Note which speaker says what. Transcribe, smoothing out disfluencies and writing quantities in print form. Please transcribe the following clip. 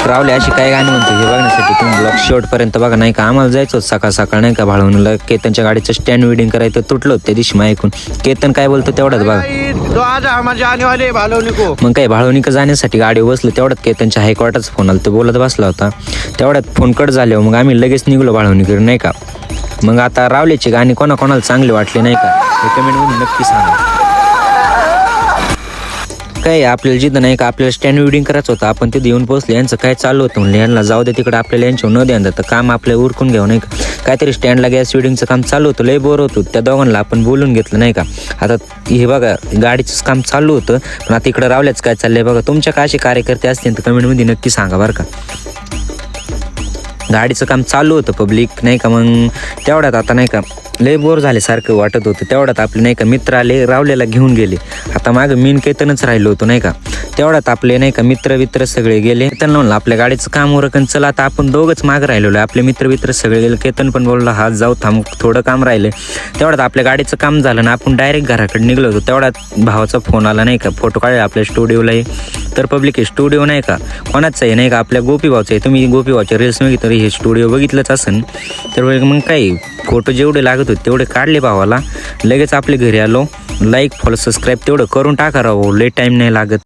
Speaker 1: रावले अशी काय गाणी म्हणतो हे बघण्यासाठी तुम्ही ब्लॉग शेवटपर्यंत बघा. नाही का आम्हाला जायचं होतं सकाळ सकाळ नाही का भाळवणीला. केतनच्या गाडीचं स्टँड विडिंग करायचं तुटलं होतं त्या दिवशी मग ऐकून. केतन काय बोलतो तेवढंच बघा. मग काय भाळवणीक जाण्यासाठी गाडी बसलो तेवढ्यात केतनच्या हायकोर्टाचा फोन आला. तो बोलत बसला होता तेवढ्यात फोन कट झाल्यावर मग आम्ही लगेच निघलो भाळवणीकडे नाही का. मग आता रावलेची गाणी कोणाकोणाला चांगली वाटली नाही का हे कमेंटमध्ये नक्की सांगा. काय आपल्याला जिथं नाही का आपल्याला स्टँड विडिंग करायचं होतं. आपण तिथे येऊन पोहोचले. यांचं काय चालू होतं म्हणलं यांना जाऊ दे तिकडे आपल्याला यांच्यावर न द्या तर काम आपल्याला उरकून घ्यावं नाही का. काहीतरी स्टँडला गॅस विडिंगचं काम चालू होतं. लय बोर होतं. त्या दोघांना आपण बोलून घेतलं नाही का. आता हे बघा गाडीचंच काम चालू होतं पण आता इकडं रावल्याच काय चाललंय बघा. तुमच्या काय असे कार्यकर्ते असतील तर कमेंटमध्ये नक्की सांगा बरं का. गाडीचं काम चालू होतं पब्लिक नाही का. मग तेवढ्यात आता नाही का लय बोर झाल्यासारखं वाटत होतं. तेवढ्यात आपले नाही का मित्र आले रावल्याला घेऊन गेले. आता मागं मीन केतनच राहिलो होतो नाही का. तेवढ्यात आपले नाही का मित्र सगळे गेले. केतन म्हणलं आपल्या गाडीचं काम उरकन चला आता आपण दोघंच मागं राहिलेलो आहे. आपले मित्र सगळे गेले. केतन पण बोलला हा जाऊ थांब थोडं काम राहिलं. तेवढ्यात आपल्या गाडीचं काम झालं ना आपण डायरेक्ट घराकडे निघलो होतो. तेवढ्यात भावाचा फोन आला नाही का. फोटो काढला आपल्या स्टुडिओलाही. तर पब्लिक हे स्टुडिओ नाही का कोणाचं आहे नाही का आपल्या गोपी भावचं आहे. तुम्ही गोपी भावच्या रील्स बघितलं तर हे स्टुडिओ बघितलंच असेल. तर मग काही फोटो जेवढे लागत होते तेवढे काढले भावाला. लगेच आपल्या घरी आलो. लाईक फॉलो सबस्क्राईब तेवढं करून टाका राहू. लय टाईम नाही लागत.